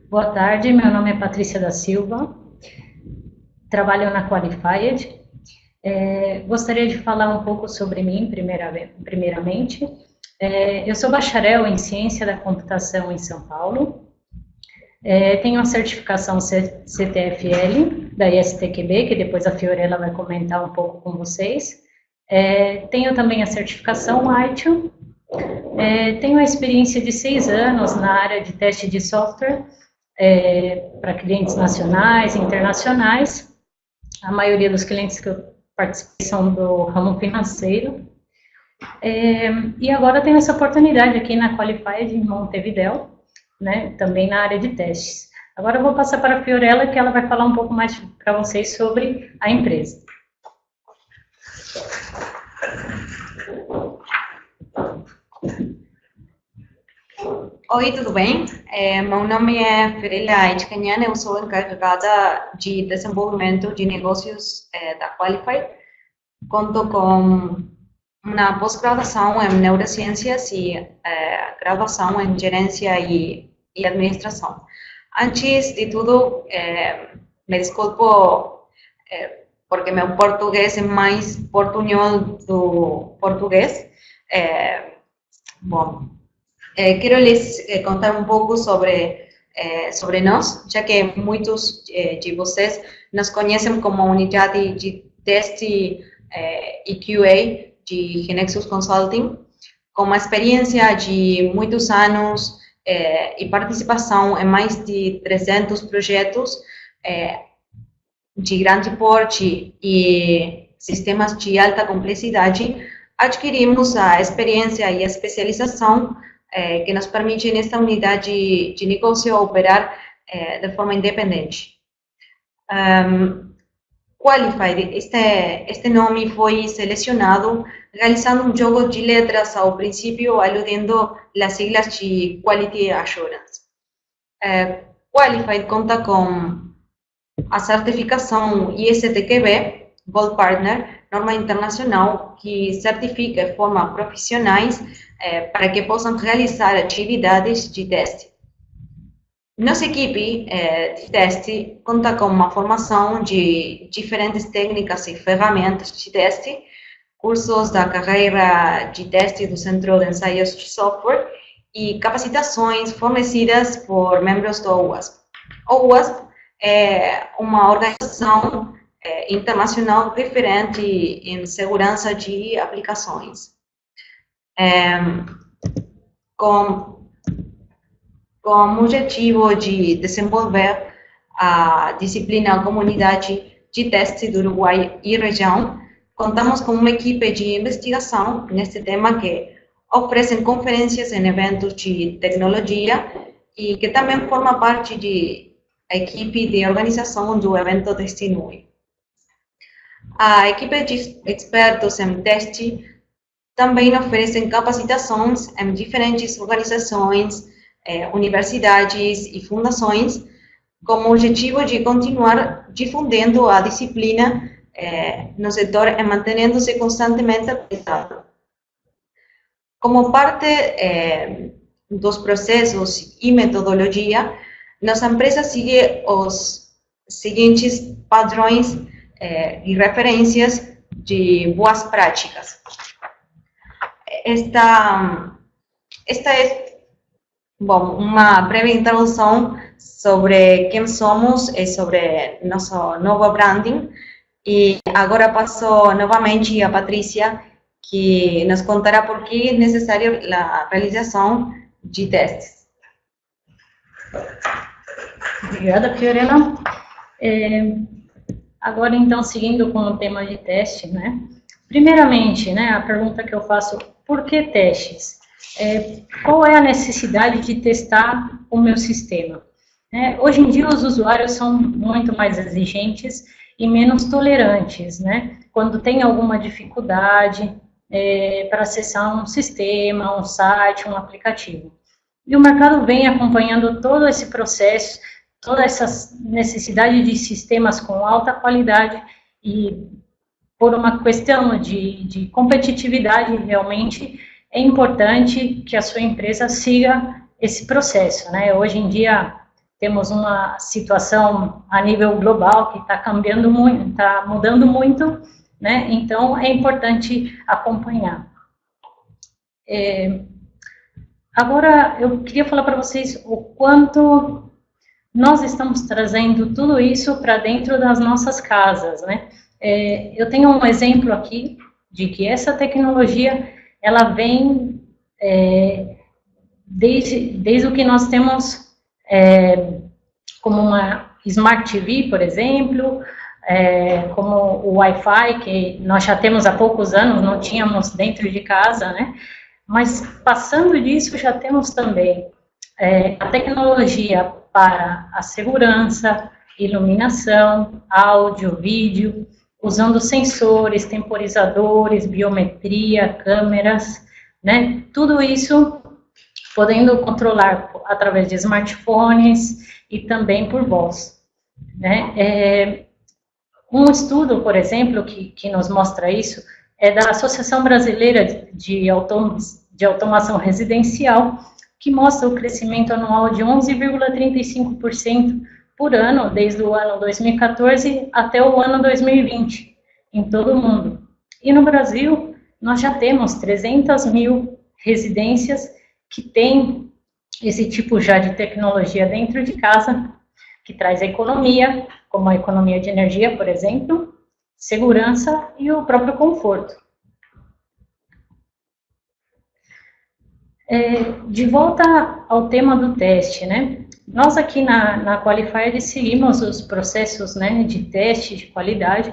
Boa tarde, meu nome é Patrícia da Silva, trabalho na Qualified. Gostaria de falar um pouco sobre mim, primeiramente. Eu sou bacharel em Ciência da Computação em São Paulo. Tenho a certificação CTFL da ISTQB, que depois a Fiorella vai comentar um pouco com vocês. Tenho também a certificação ITIL. Tenho a experiência de 6 anos na área de teste de software para clientes nacionais e internacionais. A maioria dos clientes que eu participei são do ramo financeiro. E agora tenho essa oportunidade aqui na Qualified em Montevidéu, né, também na área de testes. Agora eu vou passar para a Fiorella, que ela vai falar um pouco mais para vocês sobre a empresa. Oi, tudo bem? Meu nome é Fiorella Etchcanhana, eu sou encarregada de desenvolvimento de negócios da Qualified. Conto com uma pós-graduação em neurociências e graduação em gerência e administração. Antes de tudo, me desculpo porque meu português é mais portunhol do português. Bom, quero lhes contar um pouco sobre nós, já que muitos de vocês nos conhecem como a unidade de teste e QA de Genexus Consulting, com uma experiência de muitos anos e participação em mais de 300 projetos de grande porte e sistemas de alta complexidade. Adquirimos a experiência e a especialização que nos permite nesta unidade de negócio operar de forma independente. Qualified, este nome foi selecionado realizando um jogo de letras ao princípio, aludindo às siglas de Quality Assurance. Qualified conta com a certificação ISTQB, Gold Partner, norma internacional que certifica e forma profissionais para que possam realizar atividades de teste. Nossa equipe de teste conta com uma formação de diferentes técnicas e ferramentas de teste, cursos da carreira de teste do Centro de Ensaios de Software e capacitações fornecidas por membros do OWASP. O OWASP é uma organização internacional referente em segurança de aplicações. Com o objetivo de desenvolver a disciplina Comunidade de Teste do Uruguai e região, contamos com uma equipe de investigação neste tema que oferece conferências em eventos de tecnologia e que também forma parte da equipe de organização do evento Testinui. A equipe de expertos em teste também oferece capacitações em diferentes organizações, universidades e fundações, com o objetivo de continuar difundindo a disciplina no setor e mantendo-se constantemente atualizado. Como parte dos processos e metodologia, nossa empresa segue os seguintes padrões e referências de boas práticas. Esta é uma breve introdução sobre quem somos e sobre nosso novo branding. E agora passo novamente a Patrícia, que nos contará por que é necessário a realização de testes. Obrigada, Fiorella. Agora, então, seguindo com o tema de teste, né? Primeiramente, né, a pergunta que eu faço, por que testes? Qual é a necessidade de testar o meu sistema? Hoje em dia, os usuários são muito mais exigentes e menos tolerantes, né? Quando tem alguma dificuldade para acessar um sistema, um site, um aplicativo. E o mercado vem acompanhando todo esse processo, toda essa necessidade de sistemas com alta qualidade e por uma questão de competitividade, realmente é importante que a sua empresa siga esse processo, né? Hoje em dia temos uma situação a nível global que está cambiando muito, está mudando muito, né? Então, é importante acompanhar. Agora, eu queria falar para vocês o quanto nós estamos trazendo tudo isso para dentro das nossas casas, né? Eu tenho um exemplo aqui de que essa tecnologia, ela vem desde o que nós temos como uma Smart TV, por exemplo, como o Wi-Fi, que nós já temos há poucos anos, não tínhamos dentro de casa, né? Mas, passando disso, já temos também a tecnologia para a segurança, iluminação, áudio, vídeo, usando sensores, temporizadores, biometria, câmeras, né? Tudo isso podendo controlar através de smartphones e também por voz, né? Um estudo, por exemplo, que nos mostra isso, é da Associação Brasileira de Automação Residencial, que mostra o crescimento anual de 11,35% por ano, desde o ano 2014 até o ano 2020, em todo o mundo. E no Brasil, nós já temos 300 mil residências que têm esse tipo já de tecnologia dentro de casa, que traz economia, como a economia de energia, por exemplo, segurança e o próprio conforto. De volta ao tema do teste, né? Nós aqui na Qualified seguimos os processos, né, de teste de qualidade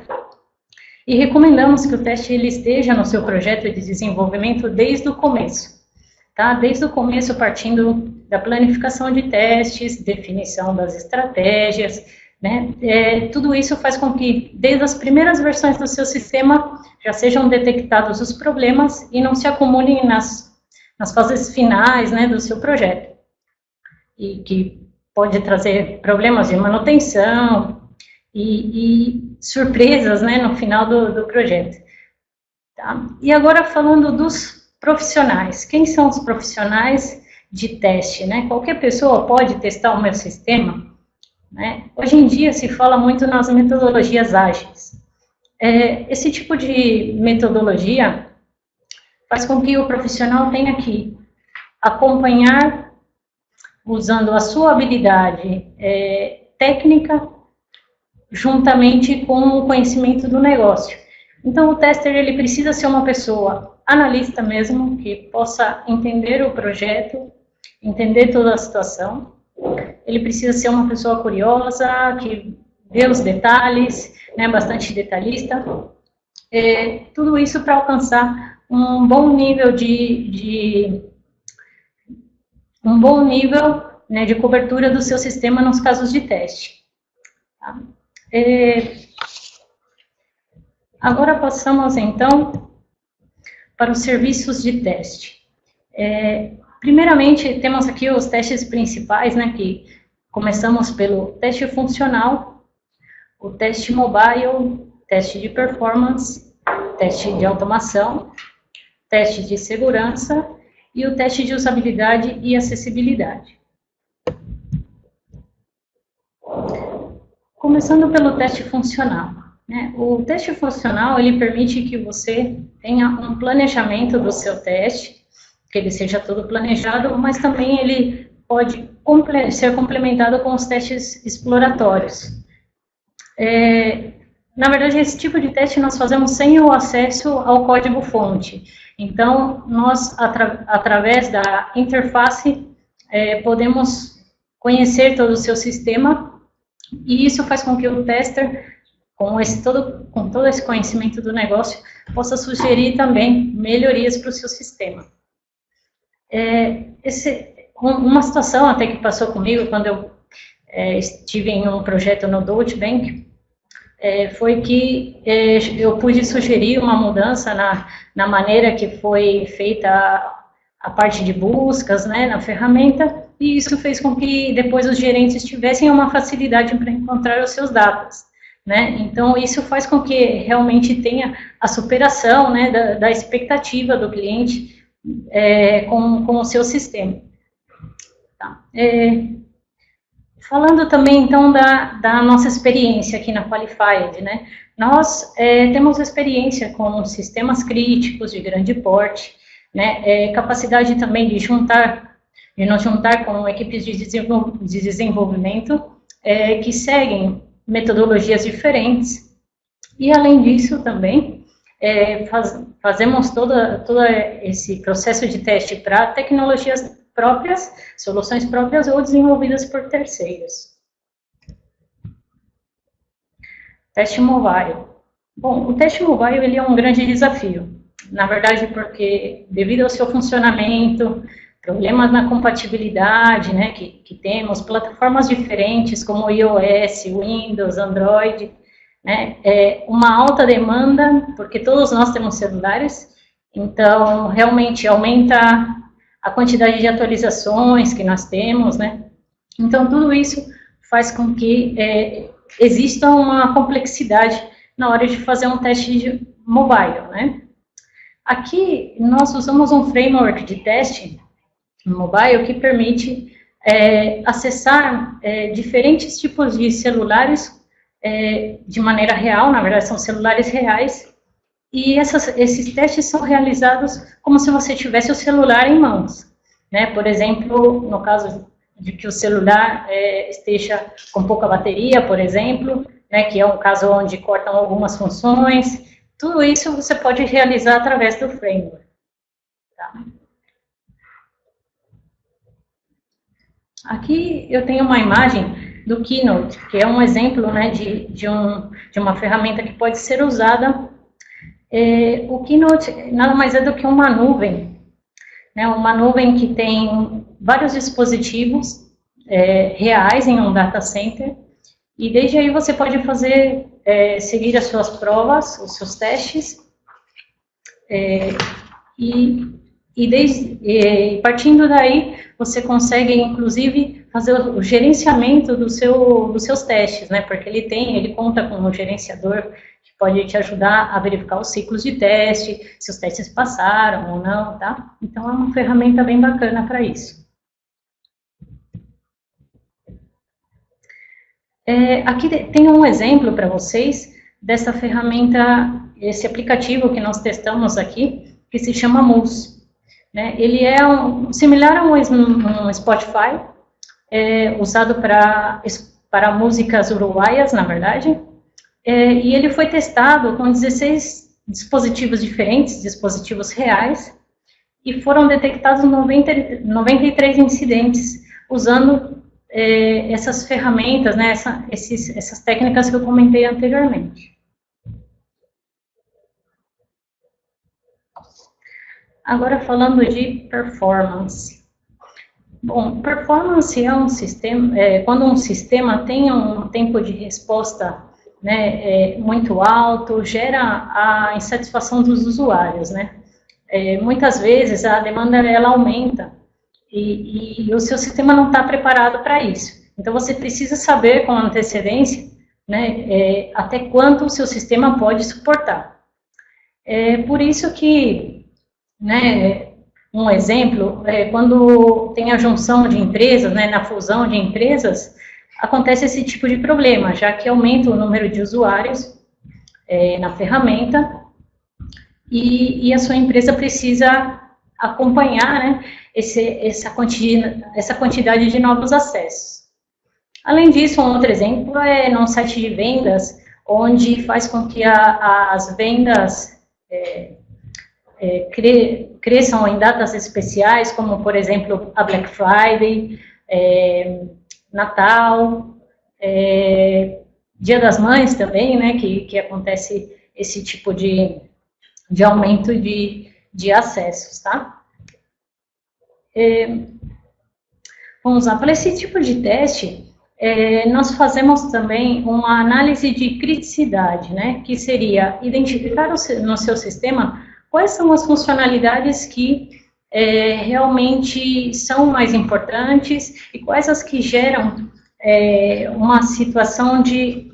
e recomendamos que o teste ele esteja no seu projeto de desenvolvimento desde o começo, tá? Desde o começo, partindo da planificação de testes, definição das estratégias, né? Tudo isso faz com que, desde as primeiras versões do seu sistema, já sejam detectados os problemas e não se acumulem nas fases finais, né, do seu projeto. E que pode trazer problemas de manutenção e surpresas, né, no final do projeto. Tá? E agora, falando dos profissionais. Quem são os profissionais de teste, né? Qualquer pessoa pode testar o meu sistema, né? Hoje em dia se fala muito nas metodologias ágeis. Esse tipo de metodologia faz com que o profissional tenha que acompanhar, usando a sua habilidade técnica, juntamente com o conhecimento do negócio. Então, o tester ele precisa ser uma pessoa analista mesmo, que possa entender o projeto, entender toda a situação. Ele precisa ser uma pessoa curiosa, que vê os detalhes, né, bastante detalhista. Tudo isso para alcançar um bom nível né, de cobertura do seu sistema nos casos de teste. Tá? Agora passamos, então, para os serviços de teste. Primeiramente, temos aqui os testes principais, né, que começamos pelo teste funcional, o teste mobile, teste de performance, teste de automação, teste de segurança e o teste de usabilidade e acessibilidade. Começando pelo teste funcional. Né? O teste funcional, ele permite que você tenha um planejamento do seu teste, que ele seja todo planejado, mas também ele pode ser complementado com os testes exploratórios. Na verdade, esse tipo de teste nós fazemos sem o acesso ao código-fonte. Então, nós, através da interface, podemos conhecer todo o seu sistema, e isso faz com que o tester, com todo esse conhecimento do negócio, possa sugerir também melhorias para o seu sistema. Uma situação até que passou comigo quando eu estive em um projeto no Deutsche Bank, foi que eu pude sugerir uma mudança na maneira que foi feita a parte de buscas, né, na ferramenta, e isso fez com que depois os gerentes tivessem uma facilidade para encontrar os seus dados, né? Então, isso faz com que realmente tenha a superação, né, da expectativa do cliente com o seu sistema. Tá. Falando também, então, da nossa experiência aqui na Qualified, né? Nós temos experiência com sistemas críticos de grande porte, né? Capacidade também de nos juntar com equipes de desenvolvimento que seguem metodologias diferentes. E, além disso, também, fazemos todo esse processo de teste para tecnologias próprias, soluções próprias ou desenvolvidas por terceiros. Teste mobile. Bom, o teste mobile ele é um grande desafio. Na verdade, porque devido ao seu funcionamento, problemas na compatibilidade, né, que temos, plataformas diferentes como iOS, Windows, Android, né, uma alta demanda, porque todos nós temos celulares, então realmente aumenta a quantidade de atualizações que nós temos, né? Então, tudo isso faz com que exista uma complexidade na hora de fazer um teste de mobile, né? Aqui, nós usamos um framework de teste mobile que permite acessar diferentes tipos de celulares de maneira real, na verdade, são celulares reais, e esses testes são realizados como se você tivesse o celular em mãos, né? Por exemplo, no caso de que o celular esteja com pouca bateria, por exemplo, né, que é um caso onde cortam algumas funções, tudo isso você pode realizar através do framework. Tá? Aqui eu tenho uma imagem do Keynote, que é um exemplo, né, de uma ferramenta que pode ser usada. O Keynote nada mais é do que uma nuvem, né, uma nuvem que tem vários dispositivos reais em um data center, e desde aí você pode seguir as suas provas, os seus testes, partindo daí, você consegue, inclusive, fazer o gerenciamento dos seus testes, né, porque ele conta com um gerenciador que pode te ajudar a verificar os ciclos de teste, se os testes passaram ou não, tá? Então, é uma ferramenta bem bacana para isso. Aqui tem um exemplo para vocês dessa ferramenta, esse aplicativo que nós testamos aqui, que se chama Muse. Né? Ele é similar a um Spotify, usado para músicas uruguaias, na verdade, e ele foi testado com 16 dispositivos diferentes, dispositivos reais, e foram detectados 93 incidentes usando essas ferramentas, né, essas técnicas que eu comentei anteriormente. Agora, falando de performance. Bom, performance é um sistema, quando um sistema tem um tempo de resposta, né, muito alto, gera a insatisfação dos usuários, né? Muitas vezes a demanda ela aumenta e o seu sistema não está preparado para isso. Então, você precisa saber com antecedência, né, até quanto o seu sistema pode suportar. Por isso que, né, um exemplo, quando tem a junção de empresas, né, na fusão de empresas, acontece esse tipo de problema, já que aumenta o número de usuários na ferramenta e a sua empresa precisa acompanhar, né, essa quantidade de novos acessos. Além disso, um outro exemplo é num site de vendas, onde faz com que as vendas cresçam em datas especiais, como, por exemplo, a Black Friday, Natal, Dia das Mães também, né, que acontece esse tipo de aumento de acessos, tá? Vamos lá, para esse tipo de teste, nós fazemos também uma análise de criticidade, né, que seria identificar no seu sistema quais são as funcionalidades que realmente são mais importantes e quais as que geram uma situação de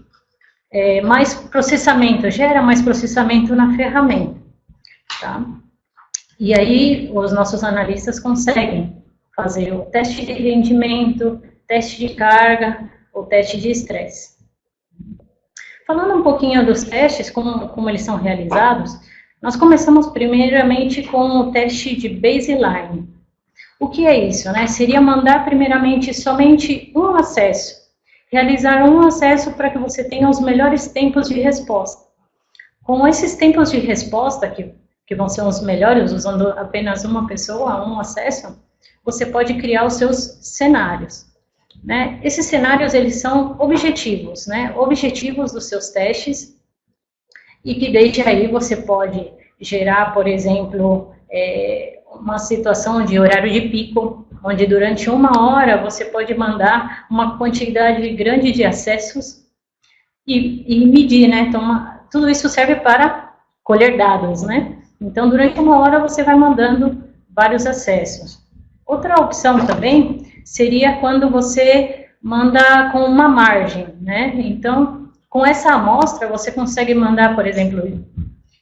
mais processamento, gera mais processamento na ferramenta, tá? E aí, os nossos analistas conseguem fazer o teste de rendimento, teste de carga ou teste de estresse. Falando um pouquinho dos testes, como eles são realizados, nós começamos primeiramente com o teste de baseline. O que é isso, né? Seria mandar primeiramente somente um acesso, realizar um acesso para que você tenha os melhores tempos de resposta. Com esses tempos de resposta, que vão ser os melhores, usando apenas uma pessoa, um acesso, você pode criar os seus cenários. Né? Esses cenários, eles são objetivos, né? Objetivos dos seus testes, e que desde aí você pode gerar, por exemplo, uma situação de horário de pico, onde durante 1 hora você pode mandar uma quantidade grande de acessos e medir, né? Então, tudo isso serve para colher dados, né? Então, durante 1 hora você vai mandando vários acessos. Outra opção também seria quando você manda com uma margem, né? Então, com essa amostra, você consegue mandar, por exemplo,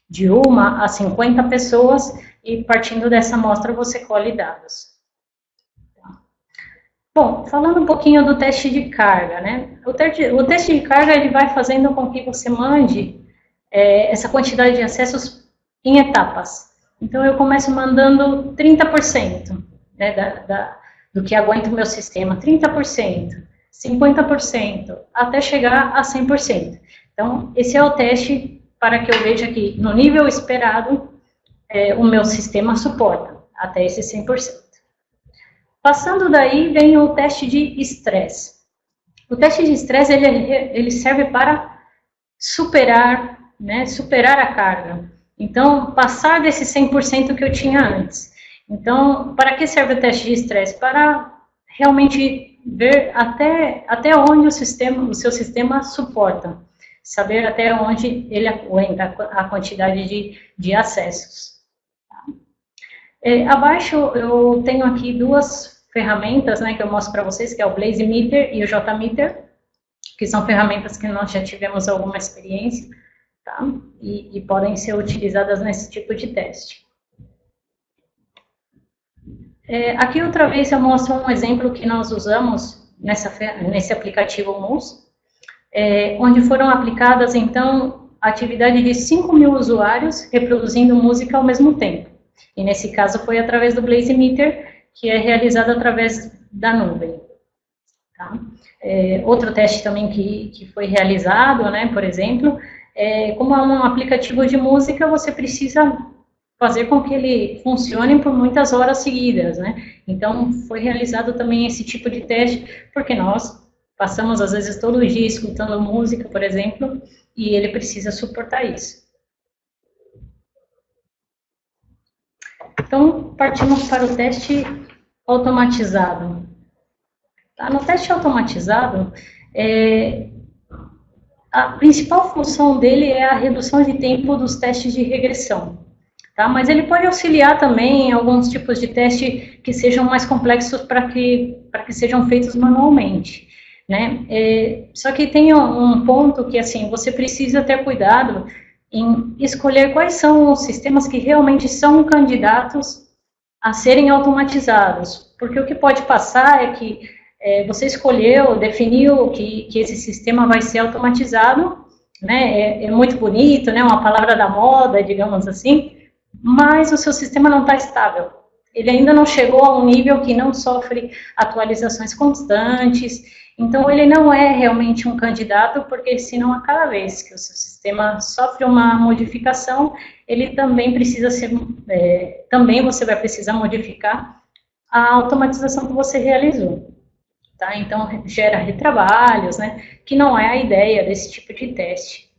de 1 a 50 pessoas, e partindo dessa amostra você colhe dados. Bom, falando um pouquinho do teste de carga, né? O teste de carga, ele vai fazendo com que você mande essa quantidade de acessos em etapas. Então, eu começo mandando 30%, né, do que aguenta o meu sistema, 30%, 50%, até chegar a 100%. Então, esse é o teste para que eu veja que, no nível esperado, o meu sistema suporta até esse 100%. Passando daí, vem o teste de estresse. O teste de estresse, ele serve para superar, né, superar a carga. Então, passar desse 100% que eu tinha antes. Então, para que serve o teste de estresse? Para realmente ver até onde o seu sistema suporta. Saber até onde ele aguenta a quantidade de acessos. Abaixo eu tenho aqui 2 ferramentas, né, que eu mostro para vocês, que é o BlazeMeter e o JMeter, que são ferramentas que nós já tivemos alguma experiência, tá? E podem ser utilizadas nesse tipo de teste. Aqui outra vez eu mostro um exemplo que nós usamos nesse aplicativo MUS, onde foram aplicadas, então, a atividade de 5.000 usuários reproduzindo música ao mesmo tempo. E nesse caso foi através do BlazeMeter, que é realizado através da nuvem. Tá? Outro teste também que foi realizado, né, por exemplo, como é um aplicativo de música, você precisa fazer com que ele funcione por muitas horas seguidas, né? Então, foi realizado também esse tipo de teste, porque nós passamos, às vezes, todo o dia escutando música, por exemplo, e ele precisa suportar isso. Então, partimos para o teste automatizado. Tá? No teste automatizado, a principal função dele é a redução de tempo dos testes de regressão. Tá? Mas ele pode auxiliar também em alguns tipos de teste que sejam mais complexos para que sejam feitos manualmente. Né? Só que tem um ponto que, assim, você precisa ter cuidado em escolher quais são os sistemas que realmente são candidatos a serem automatizados, porque o que pode passar é que você escolheu, definiu que esse sistema vai ser automatizado, né, é muito bonito, né, uma palavra da moda, digamos assim, mas o seu sistema não está estável. Ele ainda não chegou a um nível que não sofre atualizações constantes, então ele não é realmente um candidato, porque senão a cada vez que o seu sistema sofre uma modificação, ele também precisa ser, também você vai precisar modificar a automatização que você realizou. Tá? Então, gera retrabalhos, né, que não é a ideia desse tipo de teste.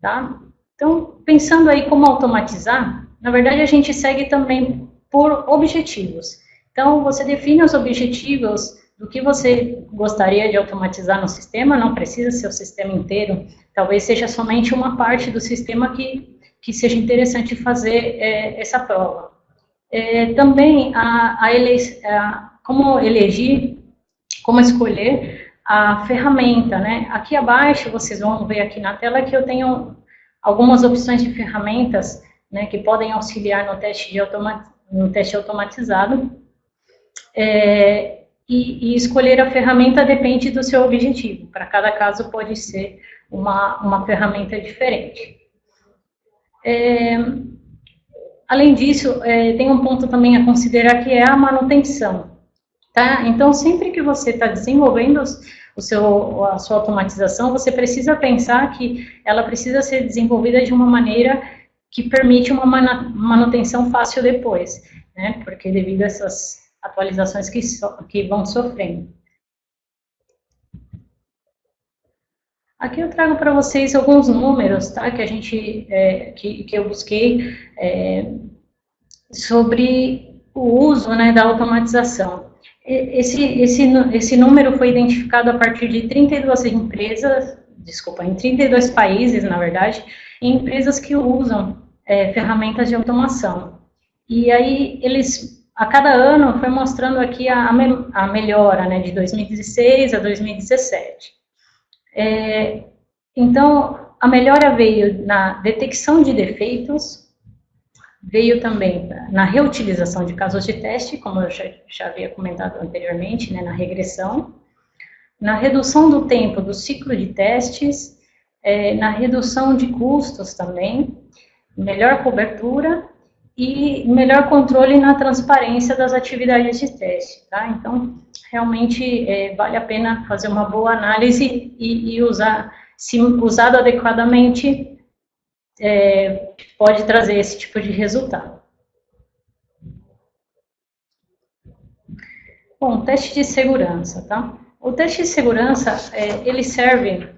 Tá? Então, pensando aí como automatizar, na verdade a gente segue também por objetivos. Então, você define os objetivos do que você gostaria de automatizar no sistema, não precisa ser o sistema inteiro, talvez seja somente uma parte do sistema que seja interessante fazer essa prova. Também, como elegir, como escolher a ferramenta, né? Aqui abaixo, vocês vão ver aqui na tela que eu tenho algumas opções de ferramentas, né, que podem auxiliar no teste automatizado. e escolher a ferramenta depende do seu objetivo. Para cada caso pode ser uma ferramenta diferente. Além disso, tem um ponto também a considerar que é a manutenção. Tá? Então, sempre que você está desenvolvendo a sua automatização, você precisa pensar que ela precisa ser desenvolvida de uma maneira que permite uma manutenção fácil depois, né? Porque devido a essas atualizações que vão sofrendo. Aqui eu trago para vocês alguns números, tá? Que eu busquei sobre o uso, né, da automatização. Esse número foi identificado a partir de 32 empresas, em 32 países, na verdade, em empresas que usam ferramentas de automação. E aí, a cada ano, foi mostrando aqui a melhora, né, de 2016 a 2017. Então, a melhora veio na detecção de defeitos, veio também na reutilização de casos de teste, como eu já havia comentado anteriormente, né, na regressão, na redução do tempo do ciclo de testes, na redução de custos também, melhor cobertura e melhor controle na transparência das atividades de teste, tá? Então, realmente vale a pena fazer uma boa análise e se usado adequadamente, pode trazer esse tipo de resultado. Bom, teste de segurança, tá? O teste de segurança, ele serve,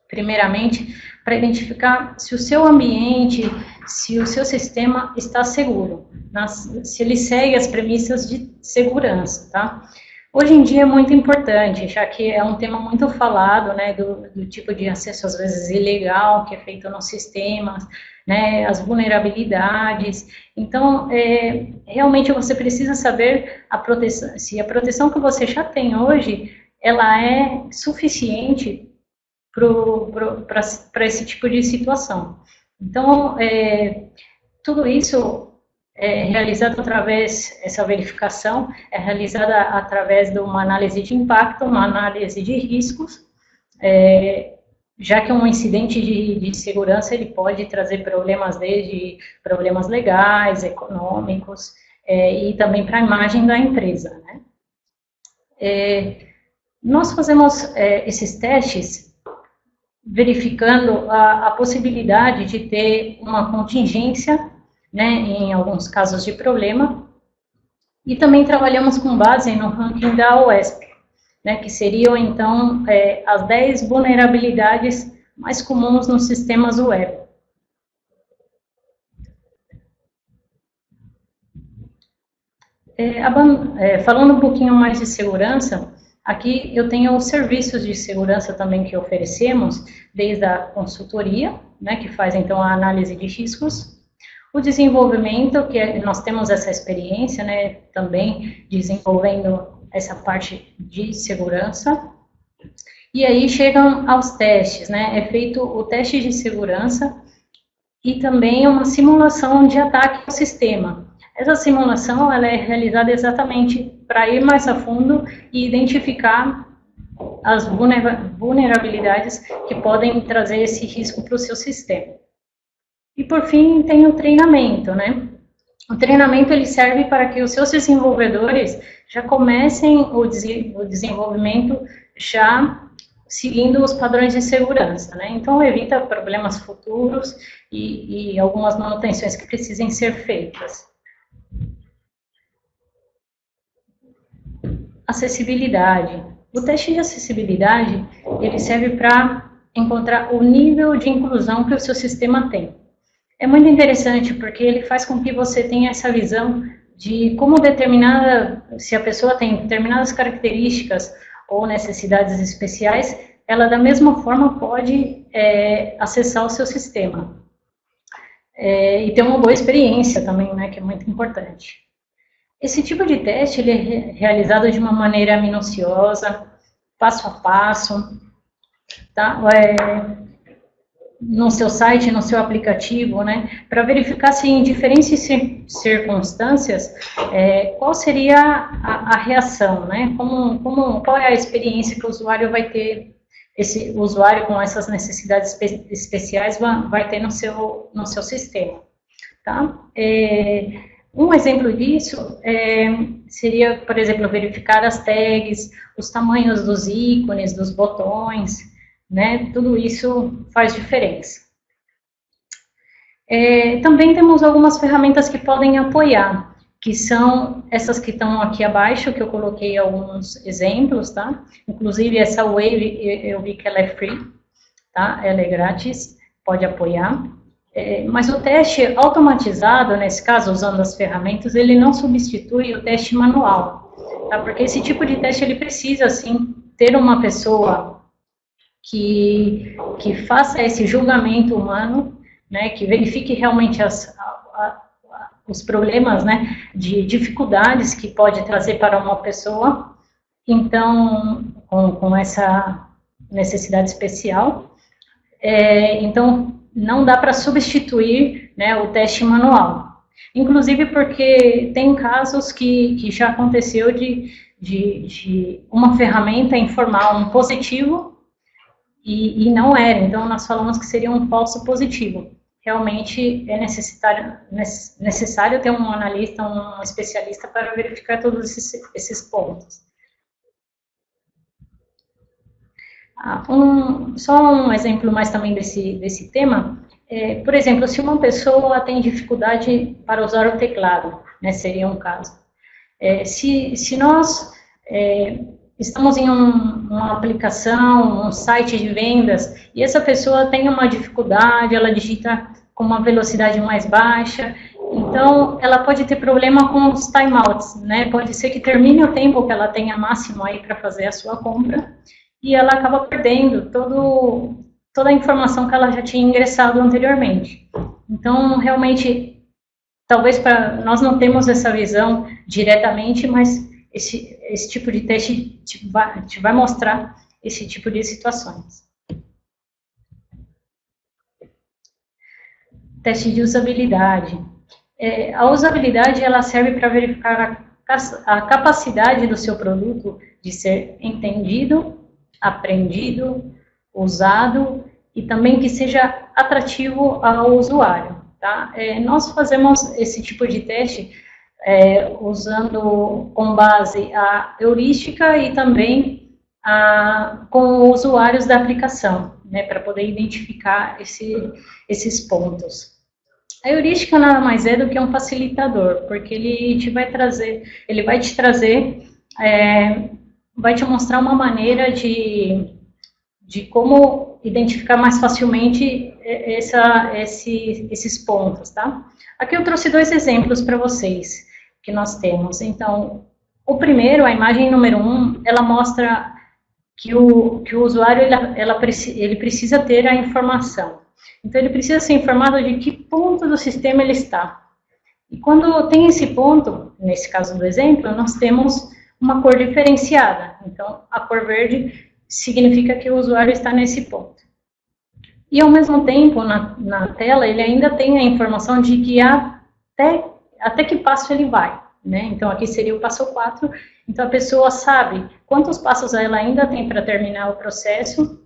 primeiramente, para identificar se o seu ambiente, se o seu sistema está seguro, se ele segue as premissas de segurança, tá? Hoje em dia é muito importante, já que é um tema muito falado, né, do tipo de acesso, às vezes, ilegal, que é feito nos sistemas, né, as vulnerabilidades. Então, realmente você precisa saber se a proteção que você já tem hoje, ela é suficiente para esse tipo de situação. Então, tudo isso realizado essa verificação é realizada através de uma análise de impacto, uma análise de riscos, já que um incidente de segurança, ele pode trazer problemas desde problemas legais, econômicos, e também para a imagem da empresa, né? Nós fazemos esses testes verificando a possibilidade de ter uma contingência, né, em alguns casos de problema, e também trabalhamos com base no ranking da OWASP, né, que seriam, então, as 10 vulnerabilidades mais comuns nos sistemas web. Falando um pouquinho mais de segurança, aqui eu tenho os serviços de segurança também que oferecemos, desde a consultoria, né, que faz, então, a análise de riscos, o desenvolvimento, nós temos essa experiência, né, também desenvolvendo essa parte de segurança, e aí chegam aos testes, né, é feito o teste de segurança e também uma simulação de ataque ao sistema. Essa simulação, ela é realizada exatamente para ir mais a fundo e identificar as vulnerabilidades que podem trazer esse risco para o seu sistema. E, por fim, tem o treinamento, né? O treinamento, ele serve para que os seus desenvolvedores já comecem o desenvolvimento já seguindo os padrões de segurança, né? Então, evita problemas futuros e algumas manutenções que precisem ser feitas. Acessibilidade. O teste de acessibilidade, ele serve para encontrar o nível de inclusão que o seu sistema tem. É muito interessante porque ele faz com que você tenha essa visão de como se a pessoa tem determinadas características ou necessidades especiais, ela da mesma forma pode acessar o seu sistema. E ter uma boa experiência também, né, que é muito importante. Esse tipo de teste, ele é realizado de uma maneira minuciosa, passo a passo, tá? no seu site, no seu aplicativo, né, para verificar se em diferentes circunstâncias, qual seria a reação, né, qual é a experiência que o usuário vai ter, esse usuário com essas necessidades especiais vai ter no seu sistema, tá? Um exemplo disso seria, por exemplo, verificar as tags, os tamanhos dos ícones, dos botões, né? Tudo isso faz diferença. Também temos algumas ferramentas que podem apoiar, que são essas que estão aqui abaixo, que eu coloquei alguns exemplos, tá? Inclusive essa Wave, eu vi que ela é free, tá? Ela é grátis, pode apoiar. Mas o teste automatizado, nesse caso, usando as ferramentas, ele não substitui o teste manual, tá? Porque esse tipo de teste, ele precisa, sim, ter uma pessoa que faça esse julgamento humano, né, que verifique realmente os problemas, né, de dificuldades que pode trazer para uma pessoa, então, com essa necessidade especial. Então, não dá para substituir, né, o teste manual. Inclusive porque tem casos que já aconteceu de uma ferramenta informar um positivo e não era. Então, nós falamos que seria um falso positivo. Realmente é necessário ter um analista, um especialista para verificar todos esses pontos. Só um exemplo mais também desse tema, por exemplo, se uma pessoa tem dificuldade para usar o teclado, né, seria um caso. Se nós estamos em uma aplicação, um site de vendas, e essa pessoa tem uma dificuldade, ela digita com uma velocidade mais baixa, então ela pode ter problema com os timeouts, né, pode ser que termine o tempo que ela tenha máximo aí para fazer a sua compra, e ela acaba perdendo toda a informação que ela já tinha ingressado anteriormente. Então, realmente, talvez nós não temos essa visão diretamente, mas esse tipo de teste te vai mostrar esse tipo de situações. Teste de usabilidade. A usabilidade, ela serve para verificar a capacidade do seu produto de ser entendido, aprendido, usado e também que seja atrativo ao usuário, tá? Nós fazemos esse tipo de teste usando com base a heurística e também com usuários da aplicação, né, para poder identificar esses pontos. A heurística nada mais é do que um facilitador, porque ele vai te mostrar uma maneira de como identificar mais facilmente esses pontos, tá? Aqui eu trouxe 2 exemplos para vocês, que nós temos. Então, o primeiro, a imagem número 1, ela mostra que o usuário, ele precisa ter a informação. Então, ele precisa ser informado de que ponto do sistema ele está. E quando tem esse ponto, nesse caso do exemplo, nós temos uma cor diferenciada. Então, a cor verde significa que o usuário está nesse ponto. E, ao mesmo tempo, na tela, ele ainda tem a informação de que até que passo ele vai, né? Então, aqui seria o passo 4. Então, a pessoa sabe quantos passos ela ainda tem para terminar o processo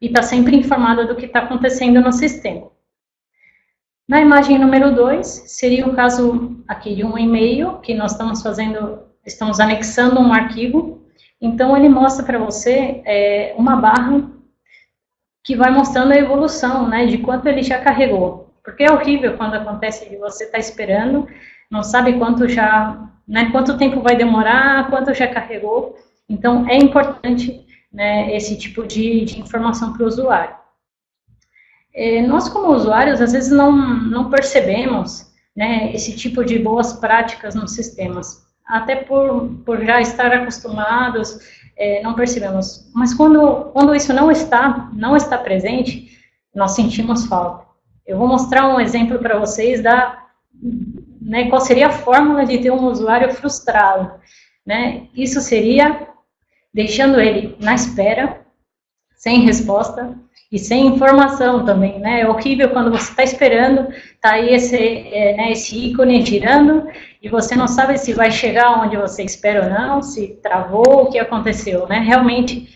e está sempre informada do que está acontecendo no sistema. Na imagem número 2, seria o caso aqui de um e-mail que nós estamos anexando um arquivo. Então, ele mostra para você uma barra que vai mostrando a evolução, né, de quanto ele já carregou. Porque é horrível quando acontece de você estar esperando, não sabe quanto tempo vai demorar, quanto já carregou. Então, é importante, né, esse tipo de informação para o usuário. Nós, como usuários, às vezes não percebemos, né, esse tipo de boas práticas nos sistemas. Até por já estar acostumados, não percebemos. Mas quando isso não está presente, nós sentimos falta. Eu vou mostrar um exemplo para vocês né, qual seria a fórmula de ter um usuário frustrado, né? Isso seria deixando ele na espera, sem resposta e sem informação também, né? É horrível quando você está esperando, tá aí esse ícone girando e você não sabe se vai chegar onde você espera ou não, se travou, o que aconteceu, né? Realmente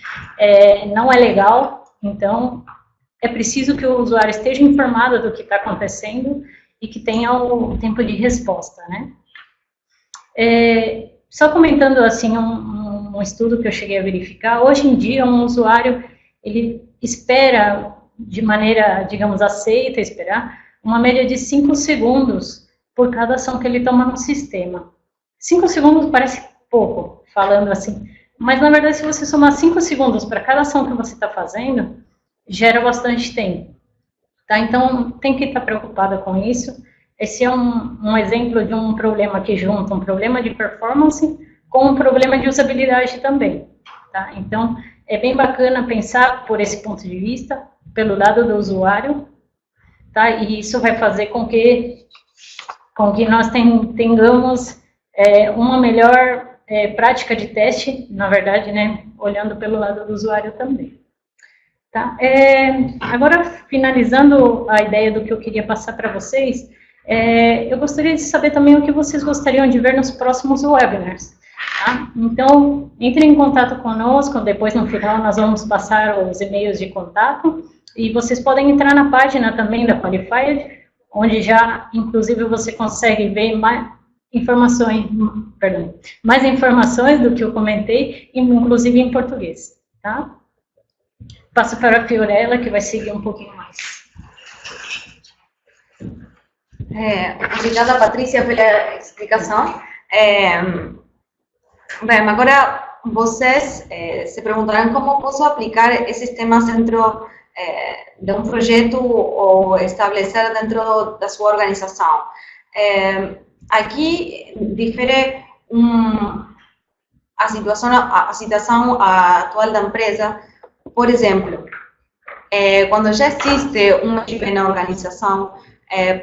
não é legal, então é preciso que o usuário esteja informado do que está acontecendo e que tenha o tempo de resposta, né? Só comentando, assim, um estudo que eu cheguei a verificar, hoje em dia, um usuário, ele espera, de maneira, digamos, aceita esperar, uma média de 5 segundos por cada ação que ele toma no sistema. 5 segundos parece pouco, falando assim, mas, na verdade, se você somar 5 segundos para cada ação que você está fazendo, gera bastante tempo, tá? Então, tem que estar preocupada com isso. Esse é um exemplo de um problema que junta um problema de performance com um problema de usabilidade também, tá? Então, é bem bacana pensar por esse ponto de vista, pelo lado do usuário, tá? E isso vai fazer com que nós tenhamos uma melhor prática de teste, na verdade, né? Olhando pelo lado do usuário também. Tá? Agora, finalizando a ideia do que eu queria passar para vocês, eu gostaria de saber também o que vocês gostariam de ver nos próximos webinars. Tá? Então, entre em contato conosco, depois no final nós vamos passar os e-mails de contato, e vocês podem entrar na página também da Qualified, onde já, inclusive, você consegue ver mais informações do que eu comentei, inclusive em português. Tá? Passo para a Fiorella, que vai seguir um pouquinho mais. Obrigada, Patrícia, pela explicação. Bem, agora vocês se perguntarão como posso aplicar esses temas dentro de um projeto ou estabelecer dentro da sua organização. Aqui difere a situação atual da empresa. Por exemplo, quando já existe uma equipe na organização,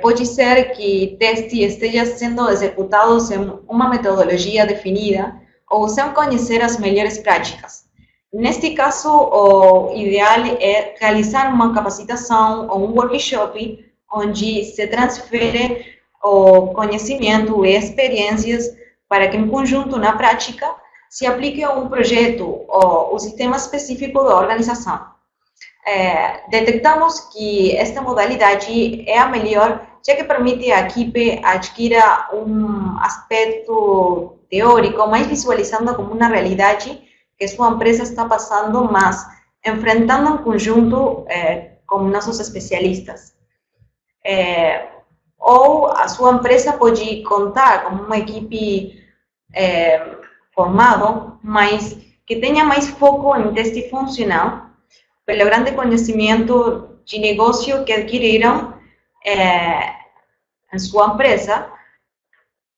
pode ser que testes estejam sendo executados em uma metodologia definida ou sem conhecer as melhores práticas. Neste caso, o ideal é realizar uma capacitação ou um workshop onde se transfere o conhecimento e experiências para que, em conjunto, na prática, se aplique a um projeto ou o sistema específico da organização. Detectamos que esta modalidade é a melhor, já que permite à equipe adquirir um aspecto teórico, mais visualizando como uma realidade que sua empresa está passando, mas enfrentando em conjunto com nossos especialistas. Ou a sua empresa pode contar com uma equipe formada, mas que tenha mais foco em teste funcional, pelo grande conhecimento de negócio que adquiriram em sua empresa.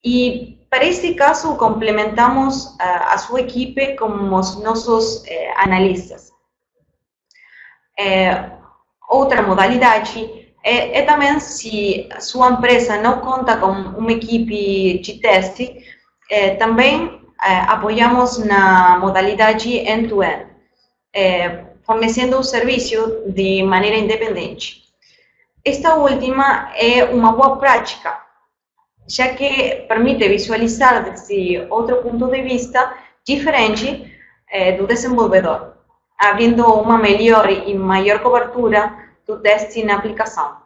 E, para este caso, complementamos a sua equipe com os nossos analistas. Outra modalidade é também, se a sua empresa não conta com uma equipe de teste, também apoiamos na modalidade end-to-end, fornecendo o serviço de maneira independente. Esta última é uma boa prática, já que permite visualizar desde outro ponto de vista diferente do desenvolvedor, abrindo uma melhor e maior cobertura do teste na aplicação.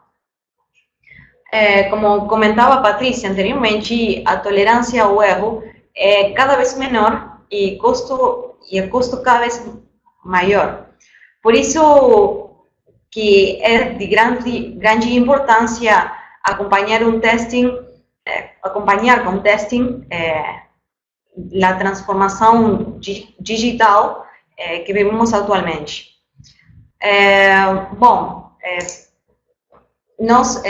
Como comentava a Patrícia anteriormente, a tolerância ao erro é cada vez menor e o custo cada vez maior. Por isso que é de grande importância acompanhar com testing a transformação digital que vivemos atualmente. Nós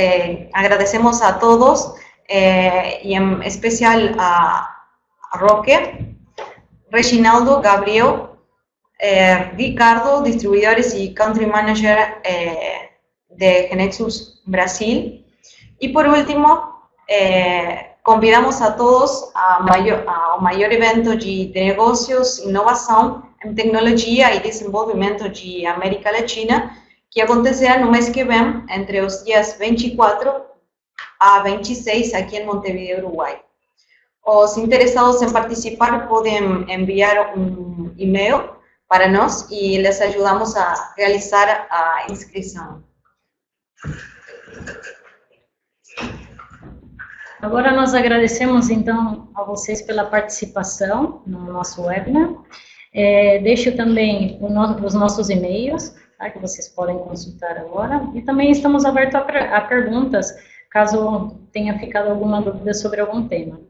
agradecemos a todos, e em especial a Roque, Reginaldo, Gabriel, Ricardo, distribuidores y country manager de Genexus Brasil. Y por último, convidamos a todos ao maior evento de negócios e inovação em Tecnologia e Desenvolvimento de América Latina, que acontecerá no mês que vem, entre os dias 24 a 26, aqui em Montevideo, Uruguai. Os interessados em participar podem enviar um e-mail para nós e les ajudamos a realizar a inscrição. Agora nós agradecemos, então, a vocês pela participação no nosso webinar. Deixo também os nossos e-mails, tá, que vocês podem consultar agora. E também estamos abertos a perguntas, caso tenha ficado alguma dúvida sobre algum tema.